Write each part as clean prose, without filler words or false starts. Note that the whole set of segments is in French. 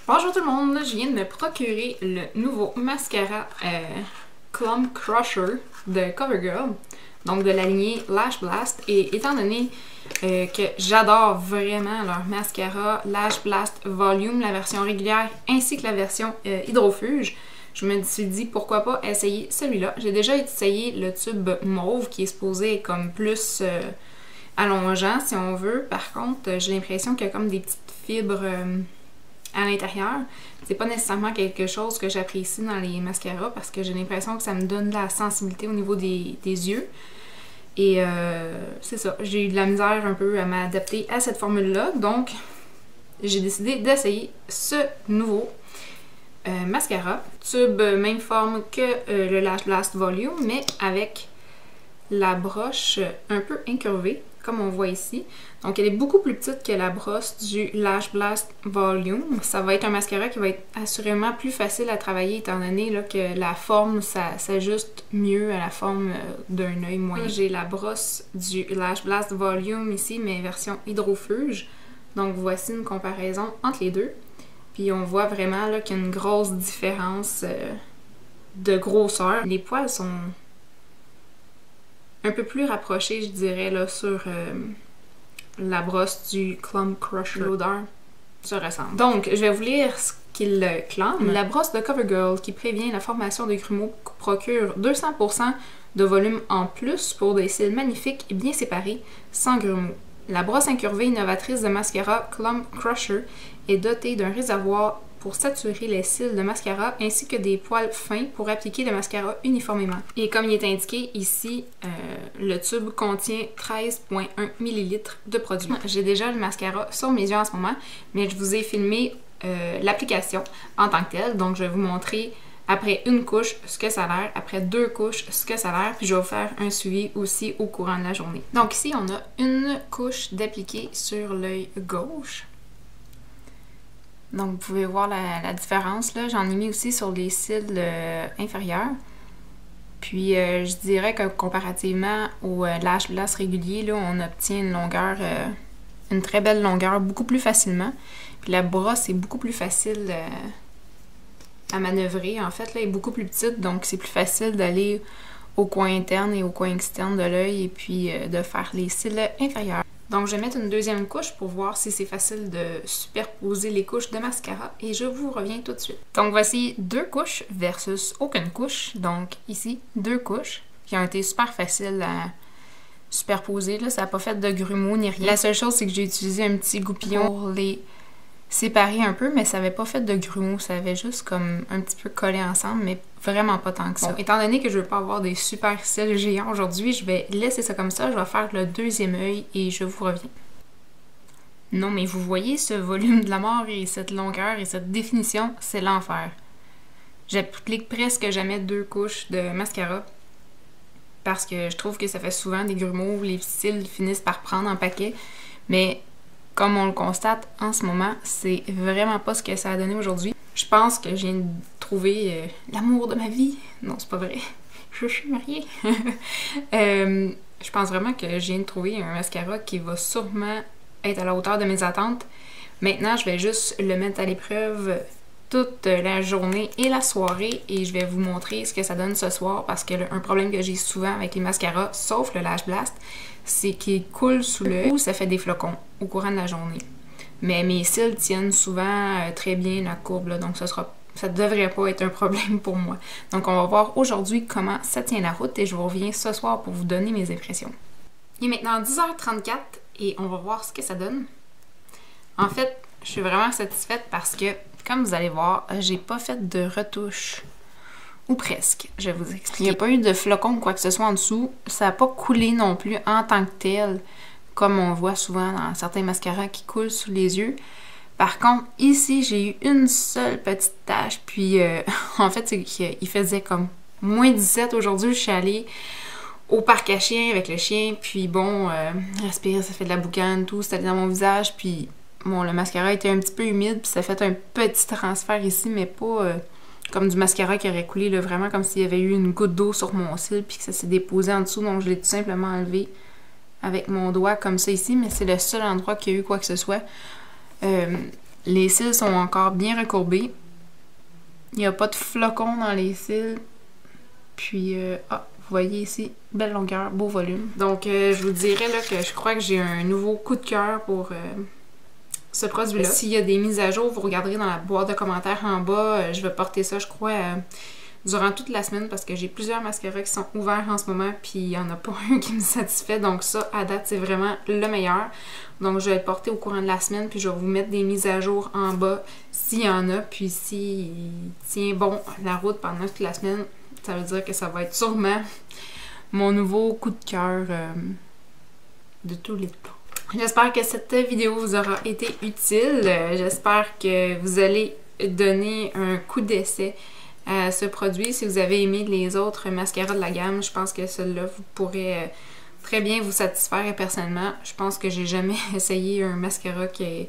Bonjour tout le monde, je viens de me procurer le nouveau mascara Clump Crusher de CoverGirl, donc de la lignée Lash Blast. Et étant donné que j'adore vraiment leur mascara Lash Blast Volume, la version régulière ainsi que la version hydrofuge, je me suis dit pourquoi pas essayer celui-là. J'ai déjà essayé le tube mauve qui est supposé être comme plus allongeant si on veut. Par contre, j'ai l'impression qu'il y a comme des petites fibres à l'intérieur. C'est pas nécessairement quelque chose que j'apprécie dans les mascaras parce que j'ai l'impression que ça me donne de la sensibilité au niveau des yeux. Et c'est ça, j'ai eu de la misère un peu à m'adapter à cette formule-là. Donc, j'ai décidé d'essayer ce nouveau mascara. Tube même forme que le Lash Blast Volume, mais avec la broche un peu incurvée, comme on voit ici. Donc, elle est beaucoup plus petite que la brosse du Lash Blast Volume. Ça va être un mascara qui va être assurément plus facile à travailler étant donné là, que la forme s'ajuste mieux à la forme d'un œil moyen. J'ai la brosse du Lash Blast Volume ici, mais version hydrofuge. Donc, voici une comparaison entre les deux. Puis, on voit vraiment qu'il y a une grosse différence de grosseur. Les poils sont un peu plus rapprochés, je dirais, là, sur la brosse du Clump Crusher. L'odeur se ressemble. Donc, je vais vous lire ce qu'il clame. La brosse de CoverGirl qui prévient la formation de grumeaux procure 200% de volume en plus pour des cils magnifiques et bien séparés, sans grumeaux. La brosse incurvée innovatrice de mascara Clump Crusher est dotée d'un réservoir pour saturer les cils de mascara ainsi que des poils fins pour appliquer le mascara uniformément. Et comme il est indiqué ici, le tube contient 13,1 ml de produit. J'ai déjà le mascara sur mes yeux en ce moment, mais je vous ai filmé l'application en tant que telle. Donc je vais vous montrer après une couche ce que ça a l'air, après deux couches ce que ça a l'air, puis je vais vous faire un suivi aussi au courant de la journée. Donc ici on a une couche d'appliqué sur l'œil gauche. Donc, vous pouvez voir la différence, là. J'en ai mis aussi sur les cils inférieurs. Puis, je dirais que comparativement au Lash Blast régulier, là, on obtient une longueur, une très belle longueur, beaucoup plus facilement. Puis, la brosse est beaucoup plus facile à manœuvrer, en fait, là, elle est beaucoup plus petite. Donc, c'est plus facile d'aller au coin interne et au coin externe de l'œil et puis de faire les cils inférieurs. Donc, je vais mettre une deuxième couche pour voir si c'est facile de superposer les couches de mascara et je vous reviens tout de suite. Donc, voici deux couches versus aucune couche. Donc, ici, deux couches qui ont été super faciles à superposer. Là, ça n'a pas fait de grumeaux ni rien. La seule chose, c'est que j'ai utilisé un petit goupillon pour les séparer un peu, mais ça n'avait pas fait de grumeaux. Ça avait juste comme un petit peu collé ensemble, mais vraiment pas tant que ça. Bon, étant donné que je veux pas avoir des super cils géants aujourd'hui, je vais laisser ça comme ça. Je vais faire le deuxième œil et je vous reviens. Non, mais vous voyez ce volume de la mort et cette longueur et cette définition, c'est l'enfer. J'applique presque jamais deux couches de mascara parce que je trouve que ça fait souvent des grumeaux, les cils finissent par prendre en paquet, mais comme on le constate en ce moment, c'est vraiment pas ce que ça a donné aujourd'hui. Je pense que je viens de trouver l'amour de ma vie. Non, c'est pas vrai. Je suis mariée. Je pense vraiment que je viens de trouver un mascara qui va sûrement être à la hauteur de mes attentes. Maintenant, je vais juste le mettre à l'épreuve toute la journée et la soirée et je vais vous montrer ce que ça donne ce soir parce que un problème que j'ai souvent avec les mascaras, sauf le Lash Blast, c'est qu'il coule sous l'œil ou ça fait des flocons au courant de la journée. Mais mes cils tiennent souvent très bien la courbe, là, donc ça devrait pas être un problème pour moi. Donc on va voir aujourd'hui comment ça tient la route et je vous reviens ce soir pour vous donner mes impressions. Il est maintenant 10h34 et on va voir ce que ça donne. En fait, je suis vraiment satisfaite parce que, comme vous allez voir, j'ai pas fait de retouche. Ou presque, je vais vous expliquer. Il n'y a pas eu de flocons ou quoi que ce soit en dessous. Ça n'a pas coulé non plus en tant que tel, comme on voit souvent dans certains mascaras qui coulent sous les yeux. Par contre, ici, j'ai eu une seule petite tache. Puis, en fait, c'est qu'il faisait comme moins 17 aujourd'hui. Je suis allée au parc à chiens avec le chien. Puis bon, respirer, ça fait de la boucane, tout. C'était dans mon visage. Puis, bon, le mascara était un petit peu humide. Puis ça fait un petit transfert ici, mais pas comme du mascara qui aurait coulé, là, vraiment comme s'il y avait eu une goutte d'eau sur mon cil puis que ça s'est déposé en dessous. Donc, je l'ai tout simplement enlevé avec mon doigt comme ça ici. Mais c'est le seul endroit qu'il y a eu quoi que ce soit. Les cils sont encore bien recourbés. Il n'y a pas de flocons dans les cils. Puis, vous voyez ici, belle longueur, beau volume. Donc, je vous dirais là, que je crois que j'ai un nouveau coup de cœur pour ce produit-là. S'il y a des mises à jour, vous regarderez dans la boîte de commentaires en bas. Je vais porter ça, je crois, durant toute la semaine parce que j'ai plusieurs mascaras qui sont ouverts en ce moment puis il n'y en a pas un qui me satisfait. Donc ça, à date, c'est vraiment le meilleur. Donc je vais le porter au courant de la semaine puis je vais vous mettre des mises à jour en bas s'il y en a. Puis s'il tient bon la route pendant toute la semaine, ça veut dire que ça va être sûrement mon nouveau coup de cœur de tous les temps. J'espère que cette vidéo vous aura été utile. J'espère que vous allez donner un coup d'essai à ce produit. Si vous avez aimé les autres mascaras de la gamme, je pense que celui-là, vous pourrez très bien vous satisfaire. Et personnellement, je pense que j'ai jamais essayé un mascara qui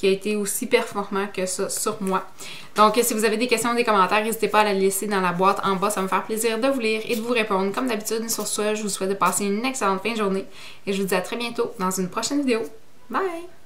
a été aussi performant que ça sur moi. Donc, si vous avez des questions ou des commentaires, n'hésitez pas à les laisser dans la boîte en bas. Ça va me faire plaisir de vous lire et de vous répondre. Comme d'habitude, sur ce, je vous souhaite de passer une excellente fin de journée. Et je vous dis à très bientôt dans une prochaine vidéo. Bye!